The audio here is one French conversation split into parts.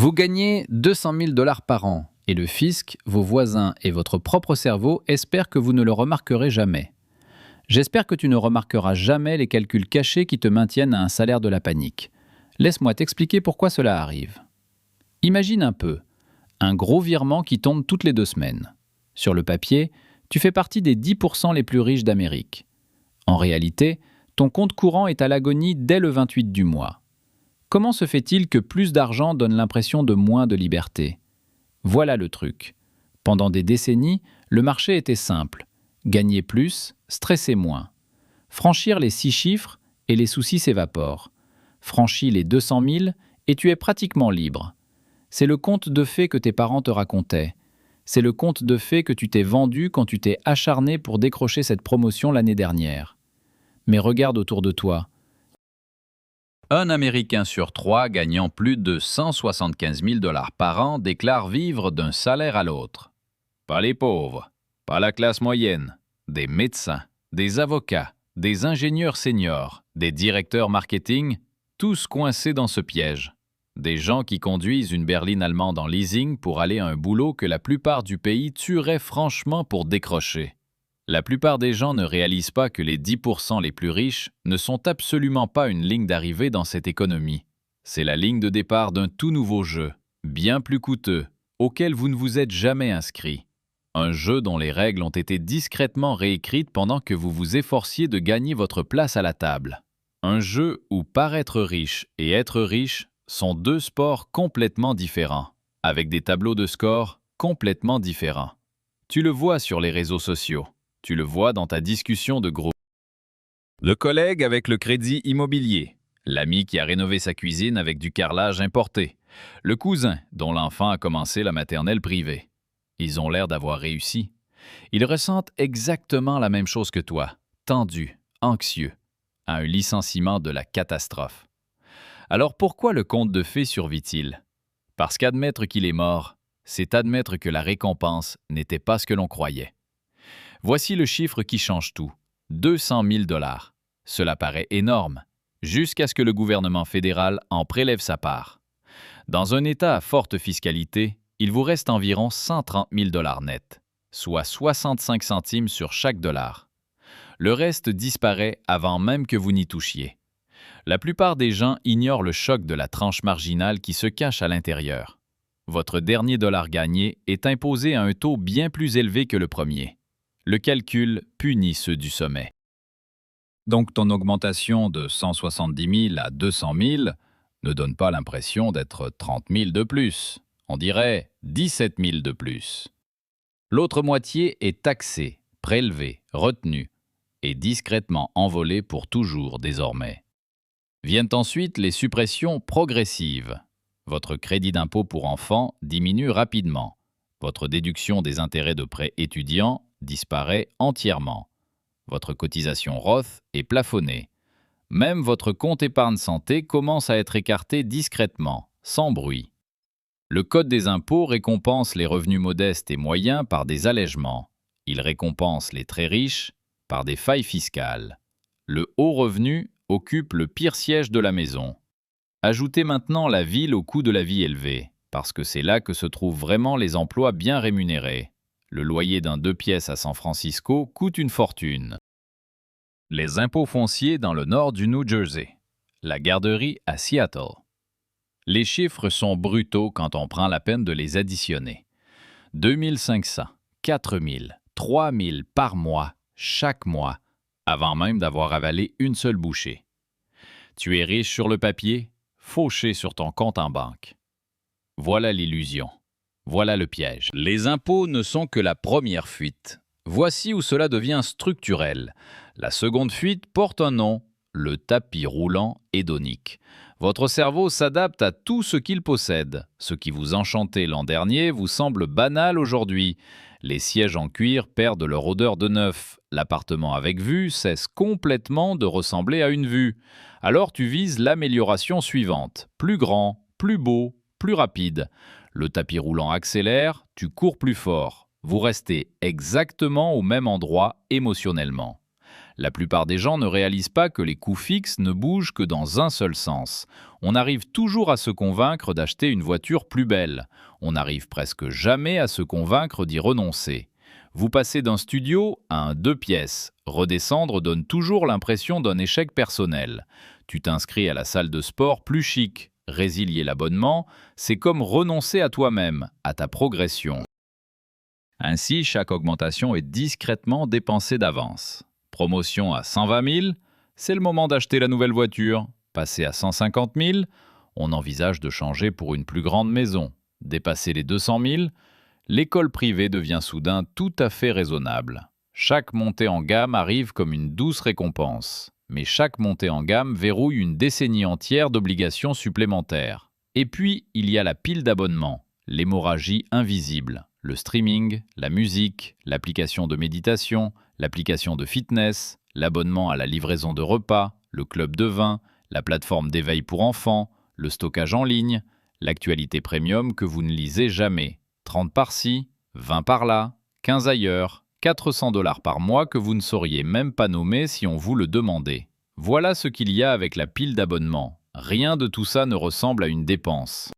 Vous gagnez 200 000 dollars par an et le fisc, vos voisins et votre propre cerveau espèrent que vous ne le remarquerez jamais. J'espère que tu ne remarqueras jamais les calculs cachés qui te maintiennent à un salaire de la panique. Laisse-moi t'expliquer pourquoi cela arrive. Imagine un peu, un gros virement qui tombe toutes les 2 semaines. Sur le papier, tu fais partie des 10% les plus riches d'Amérique. En réalité, ton compte courant est à l'agonie dès le 28 du mois. Comment se fait-il que plus d'argent donne l'impression de moins de liberté ? Voilà le truc. Pendant des décennies, le marché était simple. Gagner plus, stresser moins. Franchir les 6 chiffres et les soucis s'évaporent. Franchis les 200 000 et tu es pratiquement libre. C'est le conte de fées que tes parents te racontaient. C'est le conte de fées que tu t'es vendu quand tu t'es acharné pour décrocher cette promotion l'année dernière. Mais regarde autour de toi. Un Américain sur 3 gagnant plus de 175 000 dollars par an déclare vivre d'un salaire à l'autre. Pas les pauvres, pas la classe moyenne, des médecins, des avocats, des ingénieurs seniors, des directeurs marketing, tous coincés dans ce piège. Des gens qui conduisent une berline allemande en leasing pour aller à un boulot que la plupart du pays tuerait franchement pour décrocher. La plupart des gens ne réalisent pas que les 10% les plus riches ne sont absolument pas une ligne d'arrivée dans cette économie. C'est la ligne de départ d'un tout nouveau jeu, bien plus coûteux, auquel vous ne vous êtes jamais inscrit. Un jeu dont les règles ont été discrètement réécrites pendant que vous vous efforciez de gagner votre place à la table. Un jeu où paraître riche et être riche sont 2 sports complètement différents, avec des tableaux de score complètement différents. Tu le vois sur les réseaux sociaux. Tu le vois dans ta discussion de groupe. Le collègue avec le crédit immobilier, l'ami qui a rénové sa cuisine avec du carrelage importé, le cousin dont l'enfant a commencé la maternelle privée. Ils ont l'air d'avoir réussi. Ils ressentent exactement la même chose que toi, tendus, anxieux, à un licenciement de la catastrophe. Alors pourquoi le conte de fées survit-il? Parce qu'admettre qu'il est mort, c'est admettre que la récompense n'était pas ce que l'on croyait. Voici le chiffre qui change tout. 200 000 dollars. Cela paraît énorme, jusqu'à ce que le gouvernement fédéral en prélève sa part. Dans un État à forte fiscalité, il vous reste environ 130 000 dollars nets, soit 65 centimes sur chaque dollar. Le reste disparaît avant même que vous n'y touchiez. La plupart des gens ignorent le choc de la tranche marginale qui se cache à l'intérieur. Votre dernier dollar gagné est imposé à un taux bien plus élevé que le premier. Le calcul punit ceux du sommet. Donc ton augmentation de 170 000 à 200 000 ne donne pas l'impression d'être 30 000 de plus. On dirait 17 000 de plus. L'autre moitié est taxée, prélevée, retenue et discrètement envolée pour toujours désormais. Viennent ensuite les suppressions progressives. Votre crédit d'impôt pour enfants diminue rapidement. Votre déduction des intérêts de prêts étudiants disparaît entièrement. Votre cotisation Roth est plafonnée. Même votre compte épargne santé commence à être écarté discrètement, sans bruit. Le Code des impôts récompense les revenus modestes et moyens par des allègements. Il récompense les très riches par des failles fiscales. Le haut revenu occupe le pire siège de la maison. Ajoutez maintenant la ville au coût de la vie élevé, parce que c'est là que se trouvent vraiment les emplois bien rémunérés. Le loyer d'un 2 pièces à San Francisco coûte une fortune. Les impôts fonciers dans le nord du New Jersey. La garderie à Seattle. Les chiffres sont brutaux quand on prend la peine de les additionner. 2 500, 4 000, 3 000 par mois, chaque mois, avant même d'avoir avalé une seule bouchée. Tu es riche sur le papier, fauché sur ton compte en banque. Voilà l'illusion. Voilà le piège. Les impôts ne sont que la première fuite. Voici où cela devient structurel. La seconde fuite porte un nom, le tapis roulant hédonique. Votre cerveau s'adapte à tout ce qu'il possède. Ce qui vous enchantait l'an dernier vous semble banal aujourd'hui. Les sièges en cuir perdent leur odeur de neuf. L'appartement avec vue cesse complètement de ressembler à une vue. Alors tu vises l'amélioration suivante. Plus grand, plus beau, plus rapide. Le tapis roulant accélère, tu cours plus fort. Vous restez exactement au même endroit émotionnellement. La plupart des gens ne réalisent pas que les coûts fixes ne bougent que dans un seul sens. On arrive toujours à se convaincre d'acheter une voiture plus belle. On n'arrive presque jamais à se convaincre d'y renoncer. Vous passez d'un studio à un 2 pièces. Redescendre donne toujours l'impression d'un échec personnel. Tu t'inscris à la salle de sport plus chic. Résilier l'abonnement, c'est comme renoncer à toi-même, à ta progression. Ainsi, chaque augmentation est discrètement dépensée d'avance. Promotion à 120 000, c'est le moment d'acheter la nouvelle voiture. Passer à 150 000, on envisage de changer pour une plus grande maison. Dépasser les 200 000, l'école privée devient soudain tout à fait raisonnable. Chaque montée en gamme arrive comme une douce récompense. Mais chaque montée en gamme verrouille une décennie entière d'obligations supplémentaires. Et puis, il y a la pile d'abonnements, l'hémorragie invisible, le streaming, la musique, l'application de méditation, l'application de fitness, l'abonnement à la livraison de repas, le club de vin, la plateforme d'éveil pour enfants, le stockage en ligne, l'actualité premium que vous ne lisez jamais, 30 par-ci, 20 par-là, 15 ailleurs, 400 $ par mois que vous ne sauriez même pas nommer si on vous le demandait. Voilà ce qu'il y a avec la pile d'abonnements. Rien de tout ça ne ressemble à une dépense.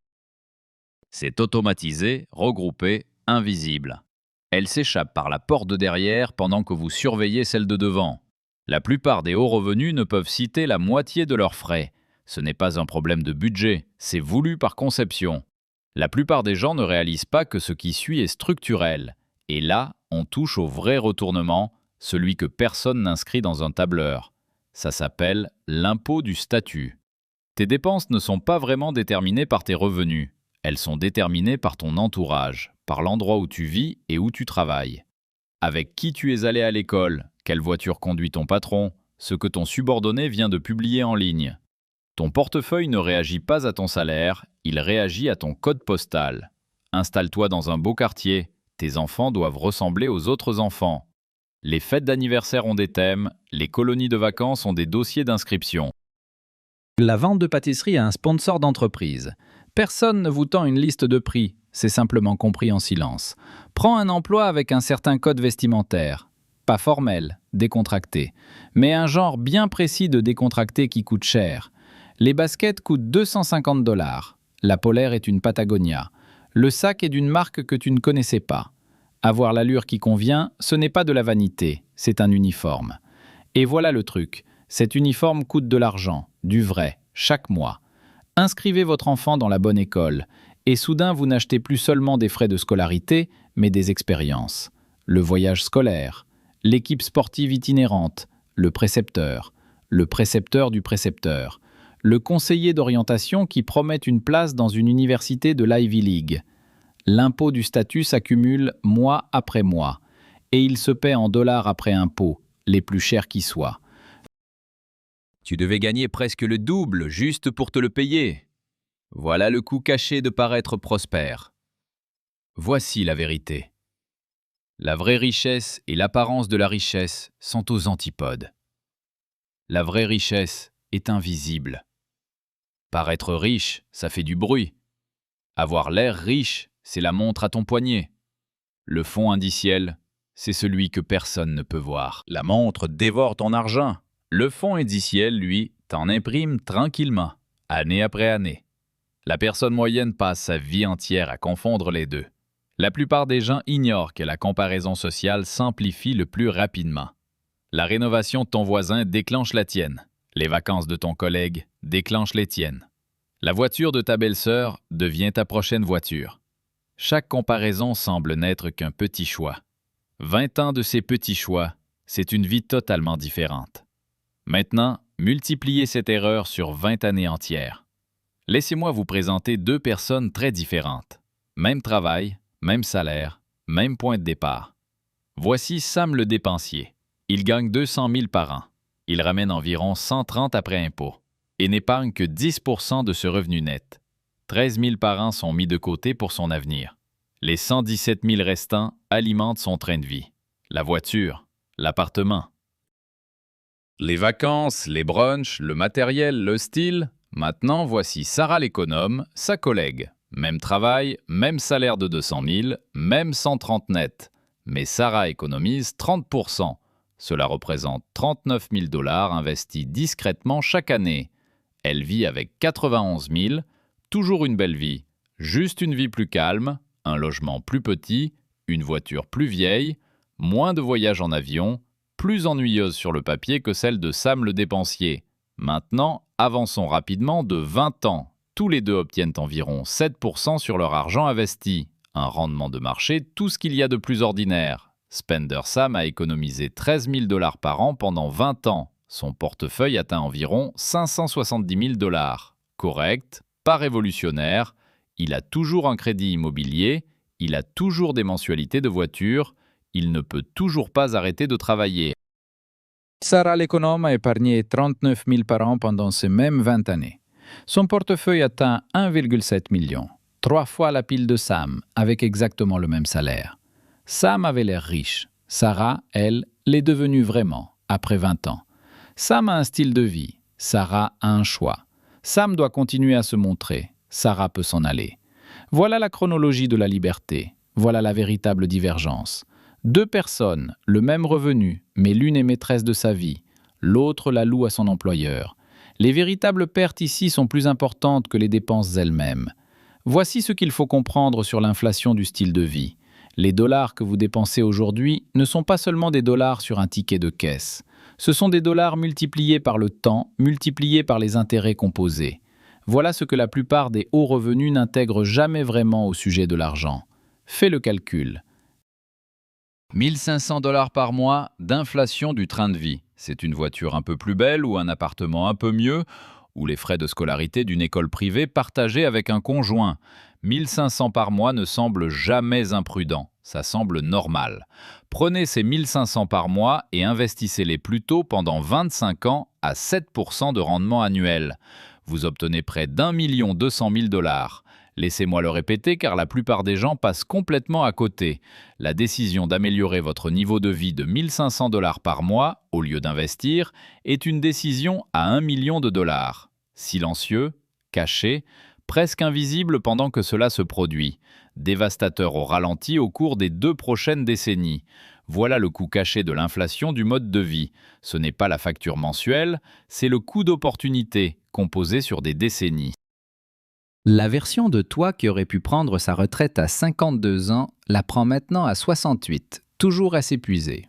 C'est automatisé, regroupé, invisible. Elle s'échappe par la porte de derrière pendant que vous surveillez celle de devant. La plupart des hauts revenus ne peuvent citer la moitié de leurs frais. Ce n'est pas un problème de budget, c'est voulu par conception. La plupart des gens ne réalisent pas que ce qui suit est structurel. Et là, on touche au vrai retournement, celui que personne n'inscrit dans un tableur. Ça s'appelle l'impôt du statut. Tes dépenses ne sont pas vraiment déterminées par tes revenus. Elles sont déterminées par ton entourage, par l'endroit où tu vis et où tu travailles. Avec qui tu es allé à l'école, quelle voiture conduit ton patron, ce que ton subordonné vient de publier en ligne. Ton portefeuille ne réagit pas à ton salaire, il réagit à ton code postal. Installe-toi dans un beau quartier, tes enfants doivent ressembler aux autres enfants. Les fêtes d'anniversaire ont des thèmes, les colonies de vacances ont des dossiers d'inscription. La vente de pâtisserie à un sponsor d'entreprise. Personne ne vous tend une liste de prix, c'est simplement compris en silence. Prends un emploi avec un certain code vestimentaire. Pas formel, décontracté, mais un genre bien précis de décontracté qui coûte cher. Les baskets coûtent 250 $. La polaire est une Patagonia. Le sac est d'une marque que tu ne connaissais pas. Avoir l'allure qui convient, ce n'est pas de la vanité, c'est un uniforme. Et voilà le truc, cet uniforme coûte de l'argent, du vrai, chaque mois. Inscrivez votre enfant dans la bonne école, et soudain vous n'achetez plus seulement des frais de scolarité, mais des expériences. Le voyage scolaire, l'équipe sportive itinérante, le précepteur du précepteur, le conseiller d'orientation qui promet une place dans une université de l'Ivy League. L'impôt du statut s'accumule mois après mois, et il se paie en dollars après impôts, les plus chers qui soient. Tu devais gagner presque le double juste pour te le payer. Voilà le coût caché de paraître prospère. Voici la vérité. La vraie richesse et l'apparence de la richesse sont aux antipodes. La vraie richesse est invisible. Paraître riche, ça fait du bruit. Avoir l'air riche, c'est la montre à ton poignet. Le fonds indiciel, c'est celui que personne ne peut voir. La montre dévore ton argent. Le fonds indiciel, lui, t'en imprime tranquillement, année après année. La personne moyenne passe sa vie entière à confondre les deux. La plupart des gens ignorent que la comparaison sociale s'amplifie le plus rapidement. La rénovation de ton voisin déclenche la tienne. Les vacances de ton collègue déclenchent les tiennes. La voiture de ta belle-sœur devient ta prochaine voiture. Chaque comparaison semble n'être qu'un petit choix. 20 ans de ces petits choix, c'est une vie totalement différente. Maintenant, multipliez cette erreur sur 20 années entières. Laissez-moi vous présenter deux personnes très différentes. Même travail, même salaire, même point de départ. Voici Sam le dépensier. Il gagne 200 000 par an. Il ramène environ 130 après impôt et n'épargne que 10 % de ce revenu net. 13 000 par an sont mis de côté pour son avenir. Les 117 000 restants alimentent son train de vie. La voiture, l'appartement. Les vacances, les brunchs, le matériel, le style. Maintenant, voici Sarah l'économe, sa collègue. Même travail, même salaire de 200 000, même 130 net. Mais Sarah économise 30 %. Cela représente 39 000 dollars investis discrètement chaque année. Elle vit avec 91 000, toujours une belle vie, juste une vie plus calme, un logement plus petit, une voiture plus vieille, moins de voyages en avion, plus ennuyeuse sur le papier que celle de Sam le dépensier. Maintenant, avançons rapidement de 20 ans. Tous les deux obtiennent environ 7% sur leur argent investi. Un rendement de marché, tout ce qu'il y a de plus ordinaire. Spender Sam a économisé 13 000 dollars par an pendant 20 ans. Son portefeuille atteint environ 570 000 dollars. Correct, pas révolutionnaire. Il a toujours un crédit immobilier. Il a toujours des mensualités de voiture. Il ne peut toujours pas arrêter de travailler. Sarah l'économe a épargné 39 000 par an pendant ces mêmes 20 années. Son portefeuille atteint 1,7 million, 3 fois la pile de Sam, avec exactement le même salaire. Sam avait l'air riche. Sarah, elle, l'est devenue vraiment, après 20 ans. Sam a un style de vie. Sarah a un choix. Sam doit continuer à se montrer. Sarah peut s'en aller. Voilà la chronologie de la liberté. Voilà la véritable divergence. Deux personnes, le même revenu, mais l'une est maîtresse de sa vie, l'autre la loue à son employeur. Les véritables pertes ici sont plus importantes que les dépenses elles-mêmes. Voici ce qu'il faut comprendre sur l'inflation du style de vie. Les dollars que vous dépensez aujourd'hui ne sont pas seulement des dollars sur un ticket de caisse. Ce sont des dollars multipliés par le temps, multipliés par les intérêts composés. Voilà ce que la plupart des hauts revenus n'intègrent jamais vraiment au sujet de l'argent. Fais le calcul. 1 500 dollars par mois d'inflation du train de vie. C'est une voiture un peu plus belle ou un appartement un peu mieux, ou les frais de scolarité d'une école privée partagée avec un conjoint. 1 500 par mois ne semble jamais imprudent, ça semble normal. Prenez ces 1 500 par mois et investissez-les plutôt pendant 25 ans à 7% de rendement annuel. Vous obtenez près d'1 200 000 dollars. Laissez-moi le répéter car la plupart des gens passent complètement à côté. La décision d'améliorer votre niveau de vie de 1 500 dollars par mois, au lieu d'investir, est une décision à 1 million de dollars. Silencieux, caché, presque invisible pendant que cela se produit. Dévastateur au ralenti au cours des 2 prochaines décennies. Voilà le coût caché de l'inflation du mode de vie. Ce n'est pas la facture mensuelle, c'est le coût d'opportunité, composé sur des décennies. La version de toi qui aurait pu prendre sa retraite à 52 ans la prend maintenant à 68, toujours à s'épuiser.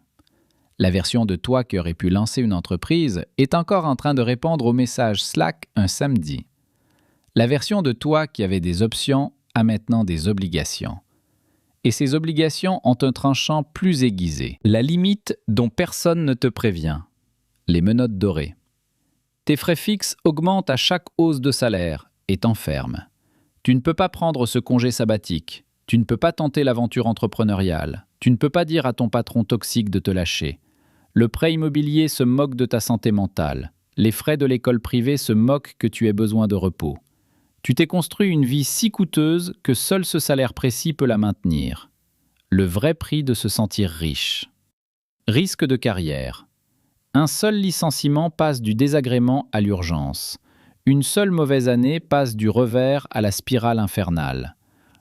La version de toi qui aurait pu lancer une entreprise est encore en train de répondre au message Slack un samedi. La version de toi qui avait des options a maintenant des obligations. Et ces obligations ont un tranchant plus aiguisé. La limite dont personne ne te prévient. Les menottes dorées. Tes frais fixes augmentent à chaque hausse de salaire et t'enferment. Tu ne peux pas prendre ce congé sabbatique. Tu ne peux pas tenter l'aventure entrepreneuriale. Tu ne peux pas dire à ton patron toxique de te lâcher. Le prêt immobilier se moque de ta santé mentale. Les frais de l'école privée se moquent que tu aies besoin de repos. Tu t'es construit une vie si coûteuse que seul ce salaire précis peut la maintenir. Le vrai prix de se sentir riche. Risque de carrière. Un seul licenciement passe du désagrément à l'urgence. Une seule mauvaise année passe du revers à la spirale infernale.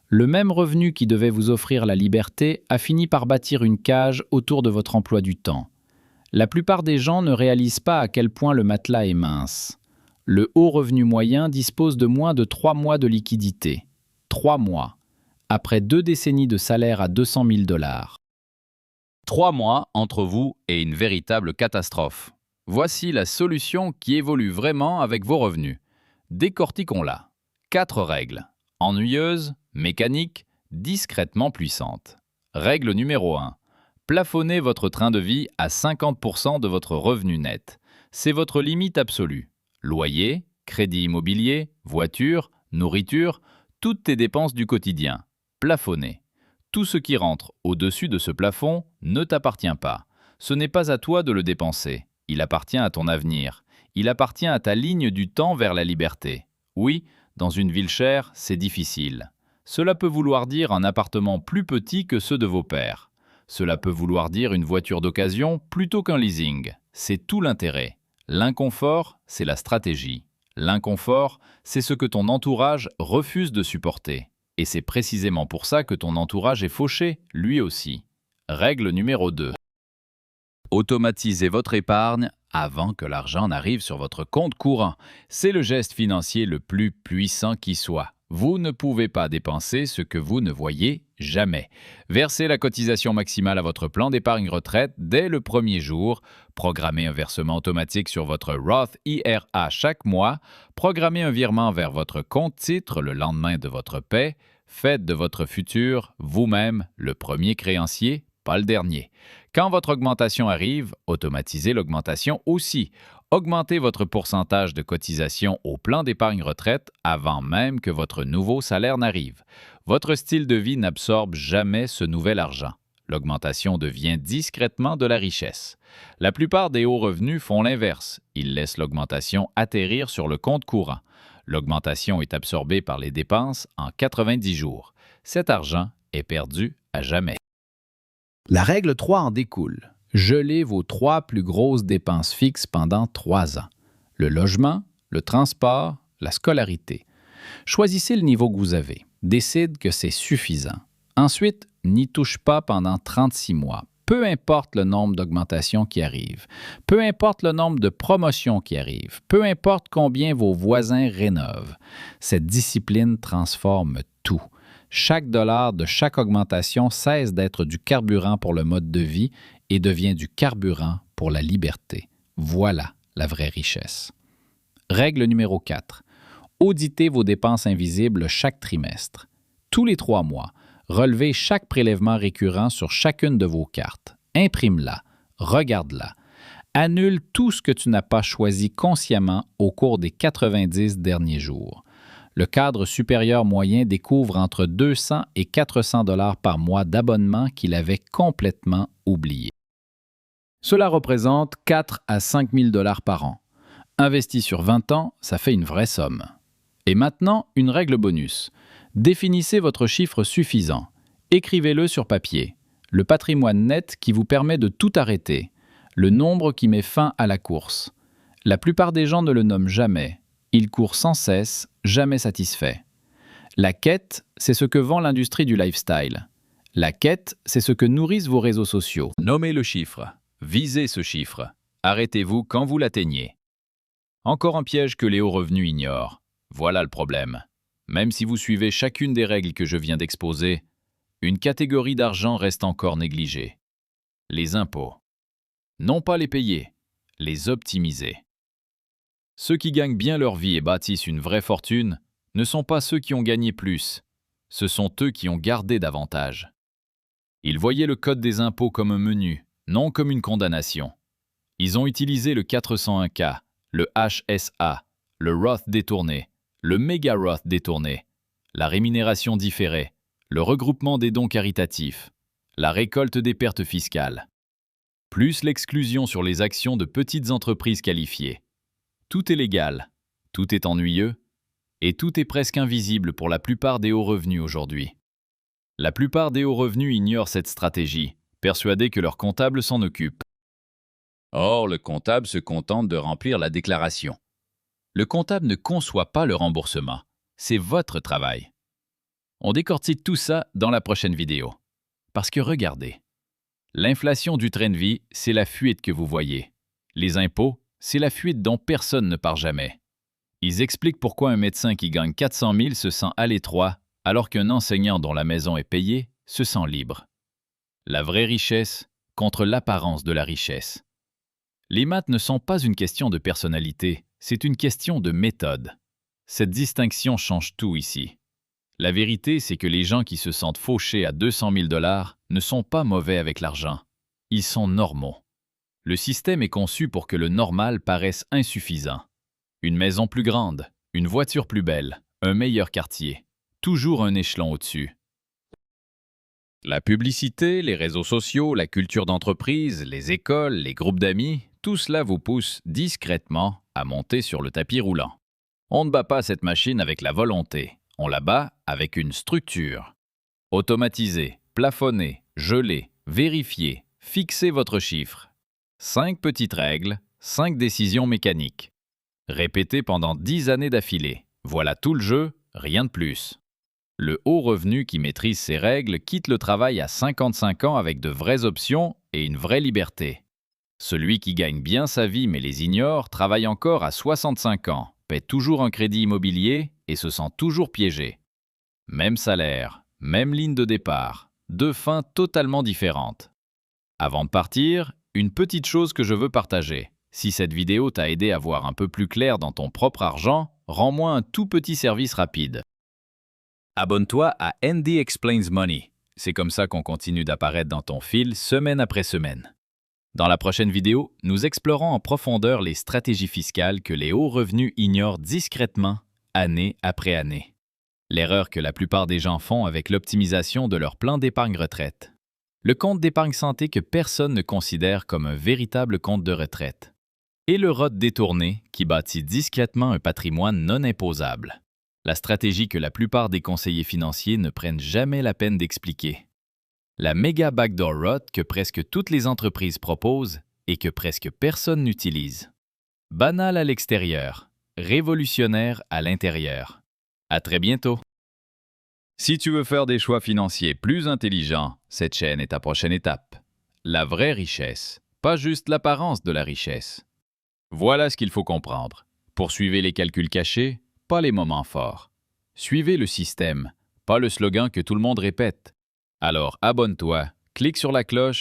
Le même revenu qui devait vous offrir la liberté a fini par bâtir une cage autour de votre emploi du temps. La plupart des gens ne réalisent pas à quel point le matelas est mince. Le haut revenu moyen dispose de moins de 3 mois de liquidité. 3 mois. Après 2 décennies de salaire à 200 000 dollars. 3 mois entre vous et une véritable catastrophe. Voici la solution qui évolue vraiment avec vos revenus. Décortiquons-la. 4 règles. Ennuyeuses, mécaniques, discrètement puissantes. Règle numéro 1. Plafonnez votre train de vie à 50% de votre revenu net. C'est votre limite absolue. Loyer, crédit immobilier, voiture, nourriture, toutes tes dépenses du quotidien. Plafonnez. Tout ce qui rentre au-dessus de ce plafond ne t'appartient pas. Ce n'est pas à toi de le dépenser. Il appartient à ton avenir. Il appartient à ta ligne du temps vers la liberté. Oui, dans une ville chère, c'est difficile. Cela peut vouloir dire un appartement plus petit que ceux de vos pères. Cela peut vouloir dire une voiture d'occasion plutôt qu'un leasing. C'est tout l'intérêt. L'inconfort, c'est la stratégie. L'inconfort, c'est ce que ton entourage refuse de supporter. Et c'est précisément pour ça que ton entourage est fauché, lui aussi. Règle numéro 2. Automatisez votre épargne avant que l'argent n'arrive sur votre compte courant. C'est le geste financier le plus puissant qui soit. Vous ne pouvez pas dépenser ce que vous ne voyez jamais. Versez la cotisation maximale à votre plan d'épargne retraite dès le premier jour. Programmez un versement automatique sur votre Roth IRA chaque mois. Programmez un virement vers votre compte titre le lendemain de votre paie. Faites de votre futur, vous-même, le premier créancier, pas le dernier. Quand votre augmentation arrive, automatisez l'augmentation aussi. Augmentez votre pourcentage de cotisation au plan d'épargne retraite avant même que votre nouveau salaire n'arrive. Votre style de vie n'absorbe jamais ce nouvel argent. L'augmentation devient discrètement de la richesse. La plupart des hauts revenus font l'inverse. Ils laissent l'augmentation atterrir sur le compte courant. L'augmentation est absorbée par les dépenses en 90 jours. Cet argent est perdu à jamais. La règle 3 en découle. Gelez vos 3 plus grosses dépenses fixes pendant 3 ans. Le logement, le transport, la scolarité. Choisissez le niveau que vous avez. Décide que c'est suffisant. Ensuite, n'y touche pas pendant 36 mois. Peu importe le nombre d'augmentations qui arrivent. Peu importe le nombre de promotions qui arrivent. Peu importe combien vos voisins rénovent. Cette discipline transforme tout. Chaque dollar de chaque augmentation cesse d'être du carburant pour le mode de vie et devient du carburant pour la liberté. Voilà la vraie richesse. Règle numéro 4. Auditez vos dépenses invisibles chaque trimestre. Tous les 3 mois, relevez chaque prélèvement récurrent sur chacune de vos cartes. Imprime-la, regarde-la. Annule tout ce que tu n'as pas choisi consciemment au cours des 90 derniers jours. Le cadre supérieur moyen découvre entre 200 et 400 dollars par mois d'abonnement qu'il avait complètement oublié. Cela représente 4 à 5 000 dollars par an. Investi sur 20 ans, ça fait une vraie somme. Et maintenant, une règle bonus. Définissez votre chiffre suffisant. Écrivez-le sur papier. Le patrimoine net qui vous permet de tout arrêter. Le nombre qui met fin à la course. La plupart des gens ne le nomment jamais. Ils courent sans cesse, jamais satisfaits. La quête, c'est ce que vend l'industrie du lifestyle. La quête, c'est ce que nourrissent vos réseaux sociaux. Nommez le chiffre. Visez ce chiffre. Arrêtez-vous quand vous l'atteignez. Encore un piège que les hauts revenus ignorent. Voilà le problème. Même si vous suivez chacune des règles que je viens d'exposer, une catégorie d'argent reste encore négligée. Les impôts. Non pas les payer, les optimiser. Ceux qui gagnent bien leur vie et bâtissent une vraie fortune ne sont pas ceux qui ont gagné plus, ce sont eux qui ont gardé davantage. Ils voyaient le code des impôts comme un menu, non comme une condamnation. Ils ont utilisé le 401K, le HSA, le Roth détourné, le méga Roth détourné, la rémunération différée, le regroupement des dons caritatifs, la récolte des pertes fiscales, plus l'exclusion sur les actions de petites entreprises qualifiées. Tout est légal, tout est ennuyeux, et tout est presque invisible pour la plupart des hauts revenus aujourd'hui. La plupart des hauts revenus ignorent cette stratégie, persuadés que leur comptable s'en occupe. Or, le comptable se contente de remplir la déclaration. Le comptable ne conçoit pas le remboursement, c'est votre travail. On décortique tout ça dans la prochaine vidéo. Parce que regardez, l'inflation du train de vie, c'est la fuite que vous voyez. Les impôts, c'est la fuite dont personne ne part jamais. Ils expliquent pourquoi un médecin qui gagne 400 000 se sent à l'étroit, alors qu'un enseignant dont la maison est payée se sent libre. La vraie richesse contre l'apparence de la richesse. Les maths ne sont pas une question de personnalité, c'est une question de méthode. Cette distinction change tout ici. La vérité, c'est que les gens qui se sentent fauchés à 200 000 dollars ne sont pas mauvais avec l'argent. Ils sont normaux. Le système est conçu pour que le normal paraisse insuffisant. Une maison plus grande, une voiture plus belle, un meilleur quartier. Toujours un échelon au-dessus. La publicité, les réseaux sociaux, la culture d'entreprise, les écoles, les groupes d'amis, tout cela vous pousse discrètement à monter sur le tapis roulant. On ne bat pas cette machine avec la volonté, on la bat avec une structure. Automatisez, plafonnez, gelez, vérifiez, fixez votre chiffre. 5 petites règles, 5 décisions mécaniques. Répétez pendant 10 années d'affilée. Voilà tout le jeu, rien de plus. Le haut revenu qui maîtrise ces règles quitte le travail à 55 ans avec de vraies options et une vraie liberté. Celui qui gagne bien sa vie mais les ignore travaille encore à 65 ans, paie toujours un crédit immobilier et se sent toujours piégé. Même salaire, même ligne de départ, deux fins totalement différentes. Avant de partir, une petite chose que je veux partager. Si cette vidéo t'a aidé à voir un peu plus clair dans ton propre argent, rends-moi un tout petit service rapide. Abonne-toi à Andy Explains Money. C'est comme ça qu'on continue d'apparaître dans ton fil semaine après semaine. Dans la prochaine vidéo, nous explorons en profondeur les stratégies fiscales que les hauts revenus ignorent discrètement, année après année. L'erreur que la plupart des gens font avec l'optimisation de leur plan d'épargne retraite. Le compte d'épargne santé que personne ne considère comme un véritable compte de retraite. Et le ROT détourné qui bâtit discrètement un patrimoine non imposable. La stratégie que la plupart des conseillers financiers ne prennent jamais la peine d'expliquer. La méga backdoor ROT que presque toutes les entreprises proposent et que presque personne n'utilise. Banal à l'extérieur, révolutionnaire à l'intérieur. À très bientôt. Si tu veux faire des choix financiers plus intelligents, cette chaîne est ta prochaine étape. La vraie richesse, pas juste l'apparence de la richesse. Voilà ce qu'il faut comprendre. Poursuivez les calculs cachés, pas les moments forts. Suivez le système, pas le slogan que tout le monde répète. Alors abonne-toi, clique sur la cloche